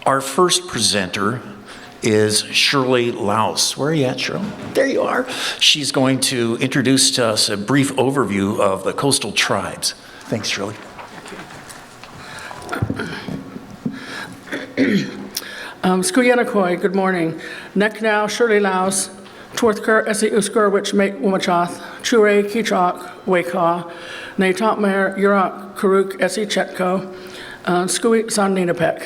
Our first presenter is Shirley Laos. Where are you at, Shirley? There you are. She's going to introduce to us a brief overview of the coastal tribes. Thanks, Shirley. Skuyanakoi, good morning. Nek now, Shirley Laos, Tworthker, Essie Usker, which make Wumachoth, Chure, Kichok, Weka, Natopmer, Yurak, Karuk, Essie Chetko, Skui Sandinapek.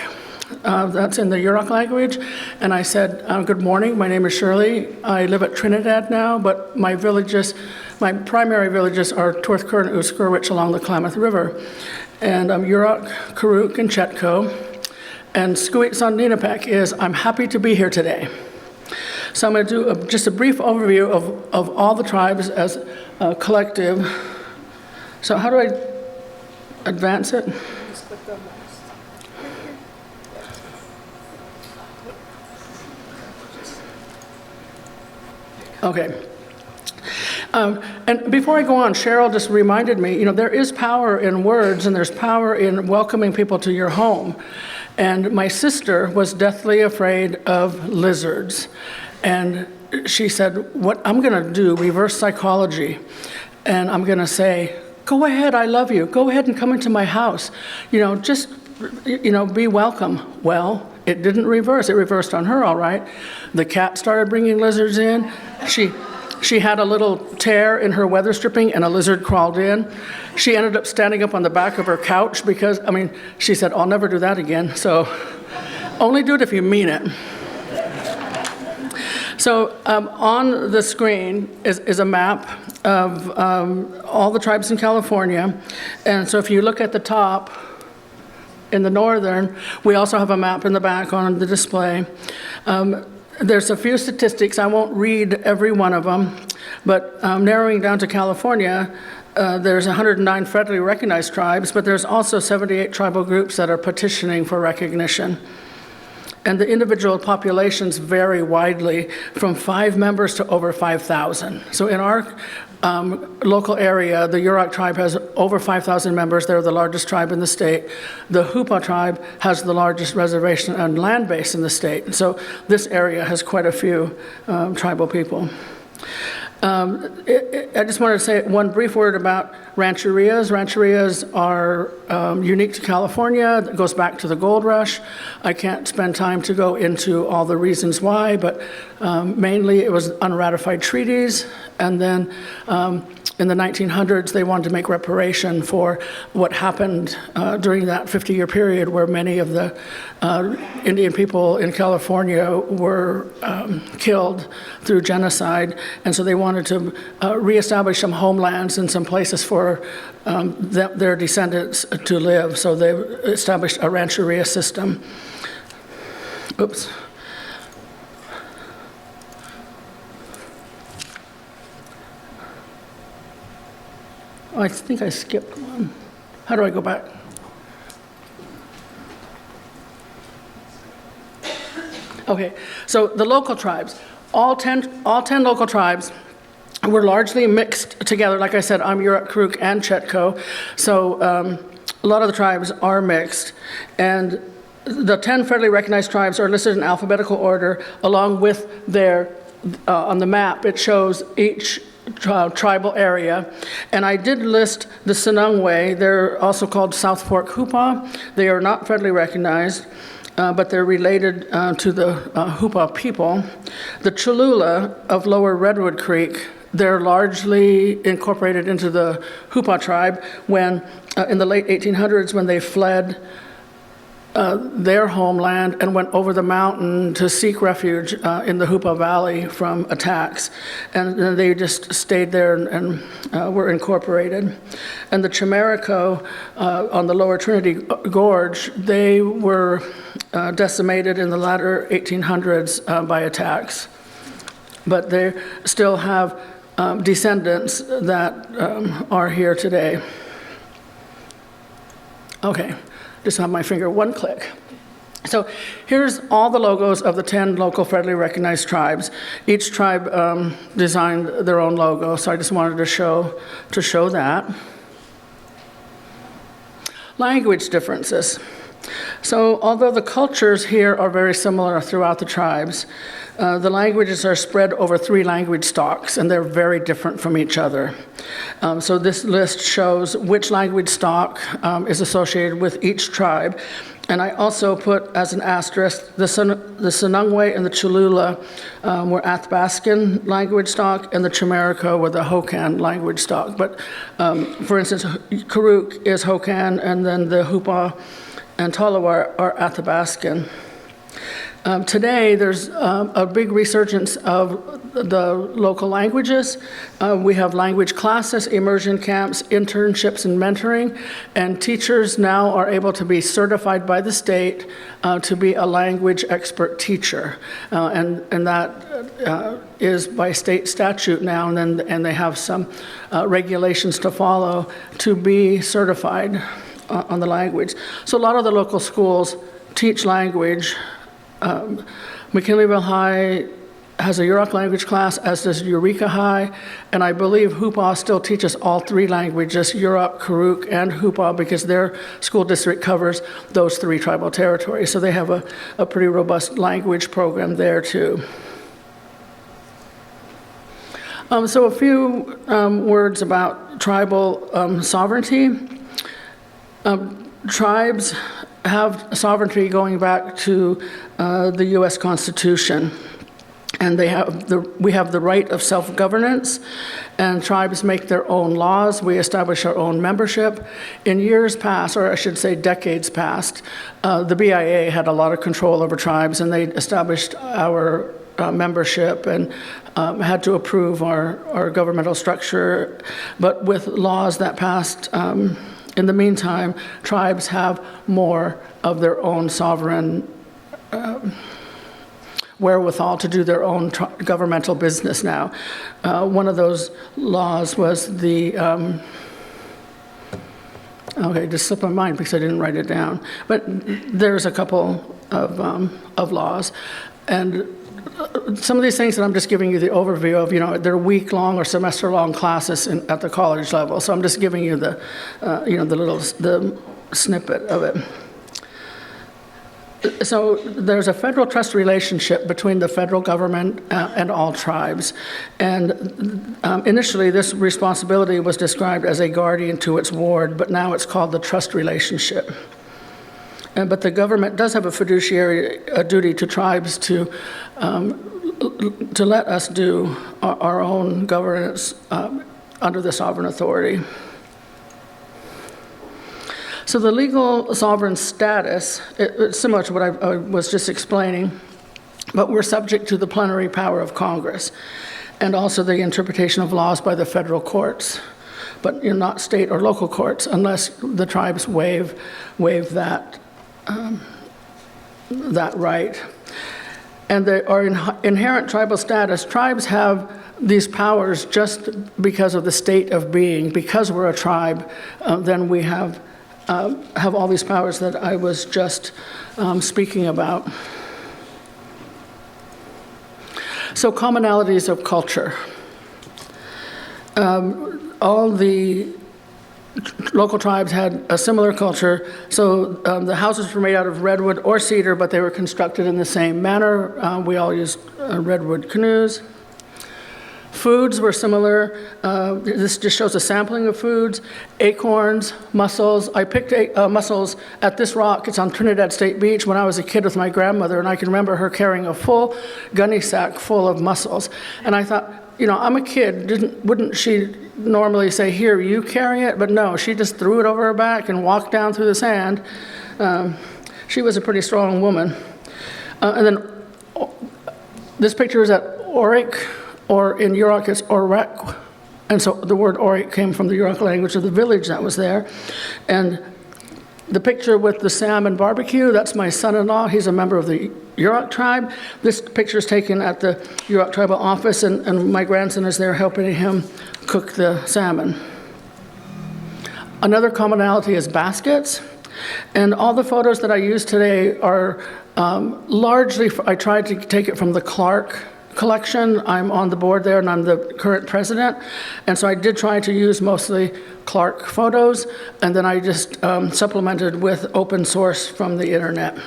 That's in the Yurok language. And I said, good morning, my name is Shirley. I live at Trinidad now, but my primary villages are Tworthker and Uskerwich along the Klamath River. And I'm Yurok, Karuk, and Chetko. And Skui Sandinapek is, I'm happy to be here today. So I'm going to do just a brief overview of all the tribes as a collective. So how do I advance it? Okay. And before I go on, Cheryl just reminded me, there is power in words and there's power in welcoming people to your home. And my sister was deathly afraid of lizards. And she said, what I'm going to do, reverse psychology, and I'm going to say, go ahead, I love you. Go ahead and come into my house. Just be welcome. Well, it didn't reverse. It reversed on her, all right. The cat started bringing lizards in. She had a little tear in her weather stripping and a lizard crawled in. She ended up standing up on the back of her couch because, she said, I'll never do that again. So only do it if you mean it. So on the screen is a map of all the tribes in California. And so if you look at the top, in the northern, we also have a map in the back on the display. There's a few statistics. I won't read every one of them, but narrowing down to California, there's 109 federally recognized tribes, but there's also 78 tribal groups that are petitioning for recognition. And the individual populations vary widely from 5 members to over 5,000. So in our local area, the Yurok tribe has over 5,000 members. They're the largest tribe in the state. The Hupa tribe has the largest reservation and land base in the state. So this area has quite a few tribal people. I just wanted to say one brief word about rancherias. Rancherias are unique to California. That goes back to the gold rush. I can't spend time to go into all the reasons why, but mainly it was unratified treaties. And then in the 1900s, they wanted to make reparation for what happened during that 50-year period where many of the Indian people in California were killed through genocide. And so they wanted to reestablish some homelands and some places for their descendants to live. So they established a rancheria system. Oops. I think I skipped one. How do I go back? Okay, so the local tribes, all 10 local tribes were largely mixed together. Like I said, I'm Yurok, Karuk, and Chetko, so a lot of the tribes are mixed. And the 10 federally recognized tribes are listed in alphabetical order along with their, on the map, it shows each tribal area. And I did list the Sinungwe. They're also called South Fork Hupa. They are not federally recognized, but they're related to the Hupa people. The Cholula of Lower Redwood Creek, they're largely incorporated into the Hupa tribe when, in the late 1800s, when they fled their homeland and went over the mountain to seek refuge in the Hupa Valley from attacks. And then they just stayed there and were incorporated. And the Chimerico on the lower Trinity Gorge, they were decimated in the latter 1800s by attacks. But they still have descendants that are here today. Okay. Just have my finger one click. So here's all the logos of the 10 local federally recognized tribes. Each tribe designed their own logo, so I just wanted to show that. Language differences. So although the cultures here are very similar throughout the tribes, the languages are spread over 3 language stocks, and they're very different from each other. So this list shows which language stock is associated with each tribe. And I also put as an asterisk, the Sonungwe and the Cholula were Athabascan language stock, and the Chimariko were the Hokan language stock. But for instance, Karuk is Hokan, and then the Hupa and Tolowa are Athabascan. Today, there's a big resurgence of the local languages. We have language classes, immersion camps, internships, and mentoring. And teachers now are able to be certified by the state to be a language expert teacher. And that is by state statute now, and they have some regulations to follow to be certified on the language. So a lot of the local schools teach language. McKinleyville High has a Yurok language class, as does Eureka High, and I believe Hupa still teaches all 3 languages, Yurok, Karuk, and Hupa, because their school district covers those 3 tribal territories. So they have a pretty robust language program there too. So a few words about tribal sovereignty. Tribes have sovereignty going back to the U.S. Constitution, and we have the right of self-governance, and tribes make their own laws. We establish our own membership. In years past, or I should say decades past, the BIA had a lot of control over tribes, and they established our membership and had to approve our governmental structure. But with laws that passed in the meantime, tribes have more of their own sovereign wherewithal to do their own governmental business now. One of those laws was the, okay, just slipped my mind because I didn't write it down. But there's a couple of laws. And some of these things that I'm just giving you the overview of, they're week-long or semester-long classes at the college level. So I'm just giving you the snippet of it. So there's a federal trust relationship between the federal government and all tribes. And initially, this responsibility was described as a guardian to its ward, but now it's called the trust relationship. But the government does have a fiduciary duty to tribes to let us do our own governance under the sovereign authority. So the legal sovereign status, it's similar to what I was just explaining, but we're subject to the plenary power of Congress and also the interpretation of laws by the federal courts, but not state or local courts unless the tribes waive that right. And our inherent tribal status, tribes have these powers just because of the state of being. Because we're a tribe, then we have all these powers that I was just speaking about. So commonalities of culture. All the local tribes had a similar culture. So the houses were made out of redwood or cedar, but they were constructed in the same manner. We all used redwood canoes. Foods were similar. This just shows a sampling of foods. Acorns, mussels. I picked mussels at this rock. It's on Trinidad State Beach when I was a kid with my grandmother, and I can remember her carrying a full gunny sack full of mussels. And I thought, I'm a kid. Wouldn't she normally say, "Here, you carry it"? But no, she just threw it over her back and walked down through the sand. She was a pretty strong woman. And then this picture is at Orik, or in Yurok it's Orek. And so the word Orik came from the Yurok language of the village that was there. And the picture with the salmon barbecue, that's my son-in-law. He's a member of the Yurok tribe. This picture is taken at the Yurok tribal office, and my grandson is there helping him cook the salmon. Another commonality is baskets. And all the photos that I use today are largely, I tried to take it from the Clark collection. I'm on the board there, and I'm the current president. And so I did try to use mostly Clark photos, and then I just supplemented with open source from the internet.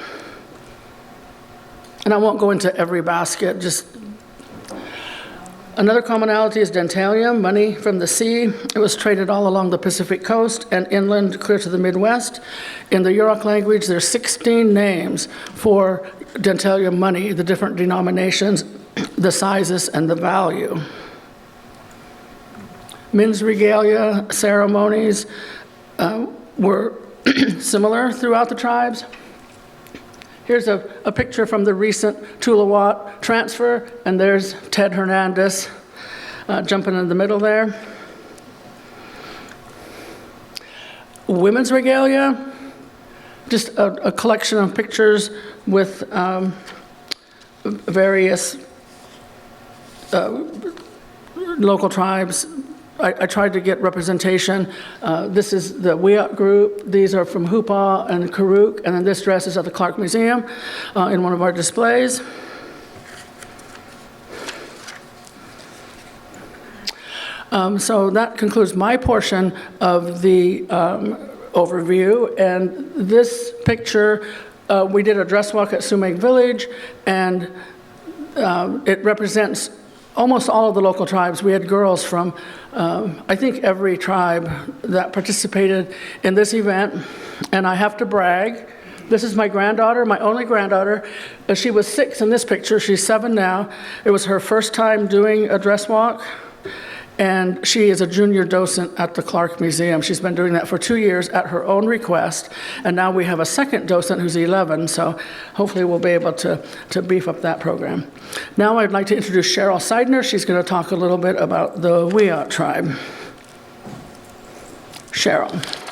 And I won't go into every basket, just another commonality is dentalium, money from the sea. It was traded all along the Pacific coast and inland clear to the Midwest. In the Yurok language, there's 16 names for dentalium money, the different denominations, the sizes, and the value. Men's regalia ceremonies were similar throughout the tribes. Here's a picture from the recent Tuluwat transfer, and there's Ted Hernandez jumping in the middle there. Women's regalia, just a collection of pictures with various local tribes. I tried to get representation. This is the Wiyot group. These are from Hupa and Karuk, and then this dress is at the Clark Museum in one of our displays. So that concludes my portion of the overview. And this picture, we did a dress walk at Sumek Village, and it represents almost all of the local tribes. We had girls from, I think, every tribe that participated in this event. And I have to brag, this is my granddaughter, my only granddaughter. She was 6 in this picture. She's 7 now. It was her first time doing a dress walk. And she is a junior docent at the Clark Museum. She's been doing that for 2 years at her own request. And now we have a second docent who's 11, so hopefully we'll be able to beef up that program. Now I'd like to introduce Cheryl Seidner. She's going to talk a little bit about the Wiyot tribe. Cheryl.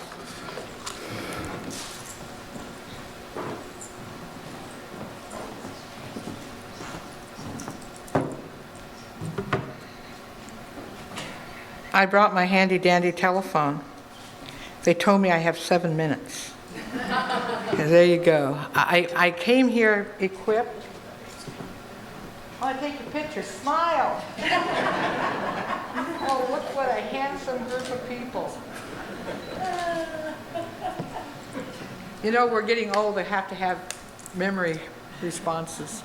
I brought my handy-dandy telephone. They told me I have 7 minutes. There you go. I came here equipped. I want to take a picture. Smile. Oh, look what a handsome group of people. You know, we're getting old. I have to have memory responses.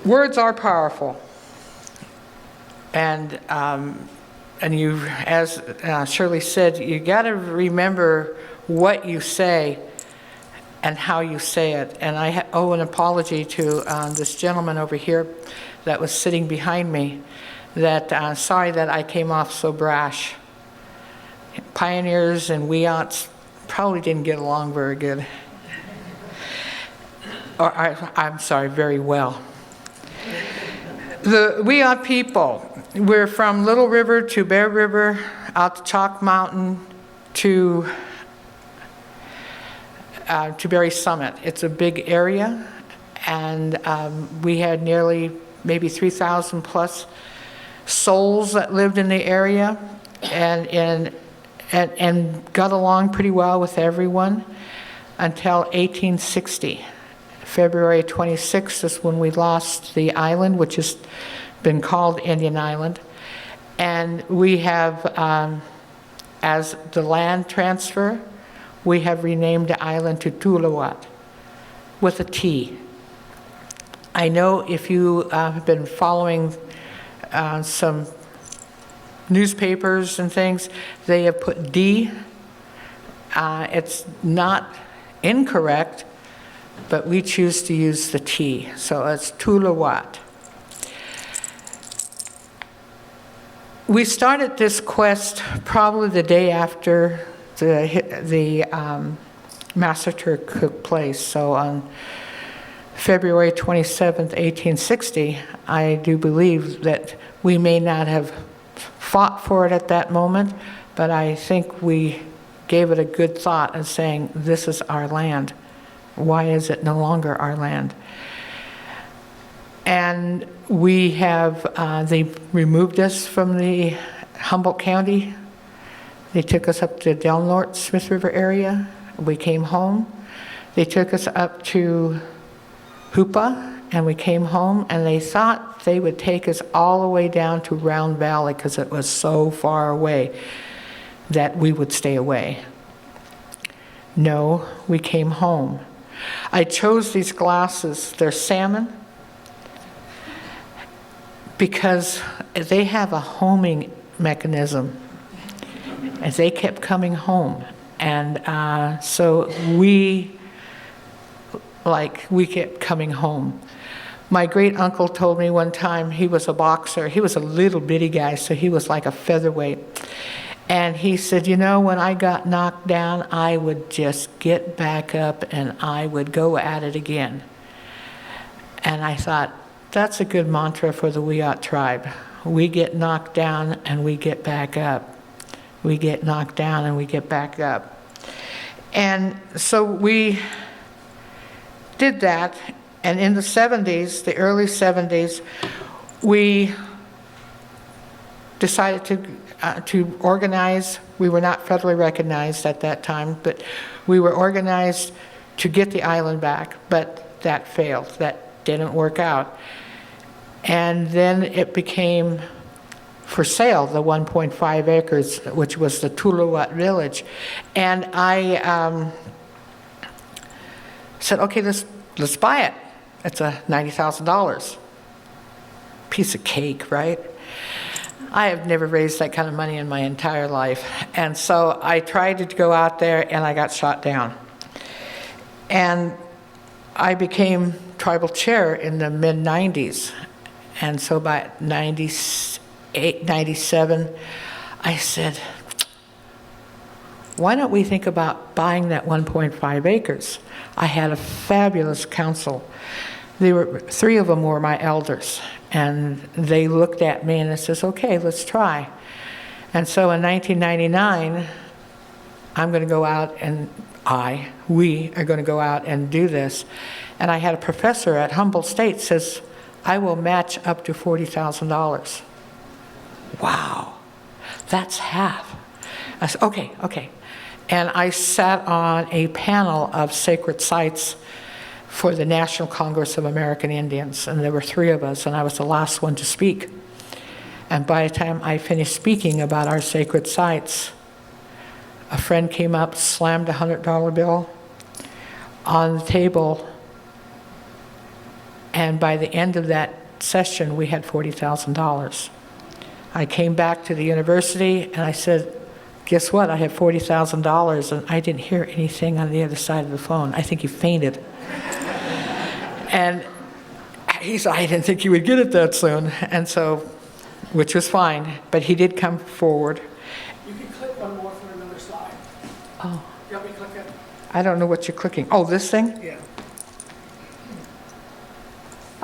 Words are powerful, and you, as Shirley said, you got to remember what you say and how you say it. And I owe an apology to this gentleman over here that was sitting behind me. That sorry that I came off so brash. Pioneers and Wiyots probably didn't get along very good, or I'm sorry, very well. The Wiyot people, we're from Little River to Bear River, out to Chalk Mountain to Berry Summit. It's a big area, and we had nearly maybe 3,000 plus souls that lived in the area, and got along pretty well with everyone until 1860. February 26th is when we lost the island, which has been called Indian Island. And we have, as the land transfer, we have renamed the island to Tuluwat with a T. I know if you have been following some newspapers and things, they have put D. It's not incorrect, but we choose to use the T, so it's Tuluwat. We started this quest probably the day after the massacre took place. So on February 27th, 1860, I do believe that we may not have fought for it at that moment, but I think we gave it a good thought and saying, this is our land. Why is it no longer our land? And we have, they removed us from the Humboldt County. They took us up to Del Norte, Smith River area. We came home. They took us up to Hoopa, and we came home, and they thought they would take us all the way down to Round Valley because it was so far away that we would stay away. No, we came home. I chose these glasses, they're salmon, because they have a homing mechanism, and they kept coming home. And so we kept coming home. My great uncle told me one time, he was a boxer. He was a little bitty guy, so he was like a featherweight. And he said, you know, when I got knocked down, I would just get back up and I would go at it again. And I thought, that's a good mantra for the Wiyot tribe. We get knocked down and we get back up. We get knocked down and we get back up. And so we did that, and in the 70s, the early 70s, we decided to organize. We were not federally recognized at that time, but we were organized to get the island back, but that failed. That didn't work out. And then it became for sale, the 1.5 acres, which was the Tuluwat village. And I said, okay, let's buy it. It's a $90,000 piece of cake, right? I have never raised that kind of money in my entire life. And so I tried to go out there and I got shot down. And I became tribal chair in the mid-90s. And so by 98, 97, I said, why don't we think about buying that 1.5 acres? I had a fabulous council. Three of them were my elders, and they looked at me and they says, okay, let's try. And so in 1999, I'm going to go out and we are going to go out and do this. And I had a professor at Humboldt State says, I will match up to $40,000. Wow, that's half. I said, okay. And I sat on a panel of sacred sites for the National Congress of American Indians, and there were 3 of us, and I was the last one to speak. And by the time I finished speaking about our sacred sites, a friend came up, slammed a $100 bill on the table, and by the end of that session, we had $40,000. I came back to the university, and I said, guess what? I have $40,000, and I didn't hear anything on the other side of the phone. I think he fainted. And he said, I didn't think you would get it that soon. And so, which was fine, but he did come forward. You can click one more for another slide. Oh, You help me click it? I don't know what you're clicking. Oh, this thing? Yeah.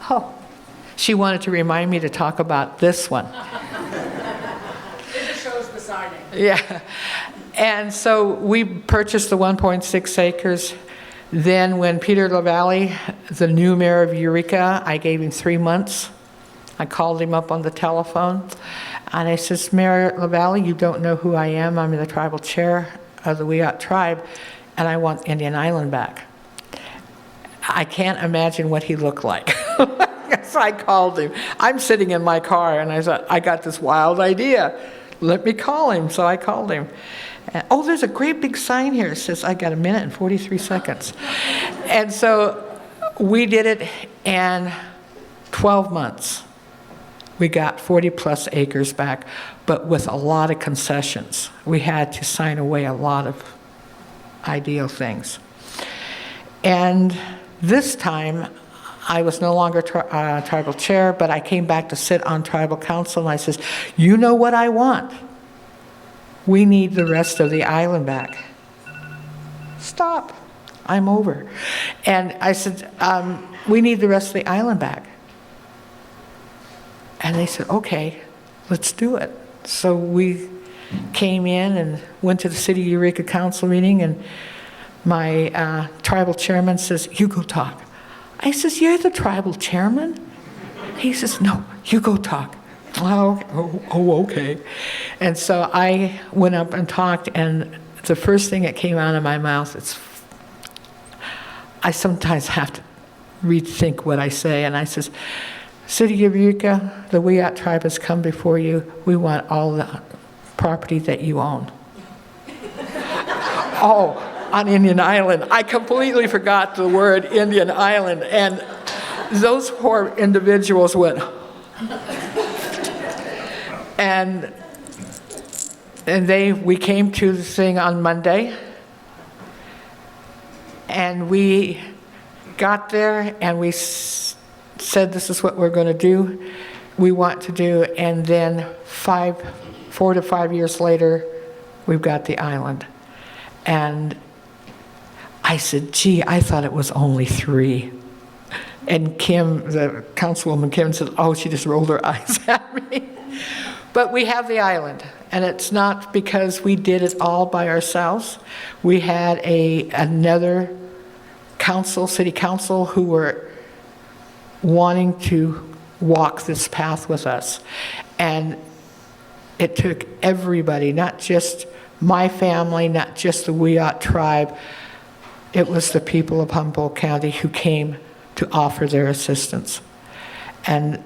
Oh, she wanted to remind me to talk about this one. It just shows the signing. Yeah. And so we purchased the 1.6 acres. Then when Peter LaValle, the new mayor of Eureka, I gave him 3 months. I called him up on the telephone, and I says, Mayor LaValle, you don't know who I am. I'm the tribal chair of the Wiyot tribe, and I want Indian Island back. I can't imagine what he looked like. So I called him. I'm sitting in my car, and I thought, I got this wild idea. Let me call him. So I called him. And, oh, there's a great big sign here. It says, I got 1 minute and 43 seconds. And so we did it in 12 months. We got 40-plus acres back, but with a lot of concessions. We had to sign away a lot of ideal things. And this time, I was no longer tribal chair, but I came back to sit on tribal council, and I says, you know what I want? We need the rest of the island back. Stop. I'm over. And I said, we need the rest of the island back. And they said, okay, let's do it. So we came in and went to the City of Eureka Council meeting, and my tribal chairman says, you go talk. I says, you're the tribal chairman? He says, no, you go talk. Oh, okay. And so I went up and talked, and the first thing that came out of my mouth is, I sometimes have to rethink what I say, and I says, City of Eureka, the Wiyot tribe has come before you. We want all the property that you own. Oh, on Indian Island. I completely forgot the word Indian Island, and those poor individuals went, and we came to the thing on Monday, and we got there, and we said, this is what we're going to do, we want to do, and then 4 to 5 years later, we've got the island. And I said, gee, I thought it was only 3. And Kim, the councilwoman Kim, said, oh, she just rolled her eyes at me. But we have the island, and it's not because we did it all by ourselves. We had another city council who were wanting to walk this path with us. And it took everybody, not just my family, not just the Wiyot tribe. It was the people of Humboldt County who came to offer their assistance. And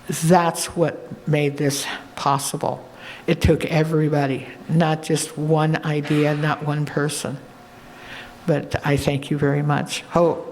that's what made this possible. It took everybody, not just one idea, not one person. But I thank you very much. Ho.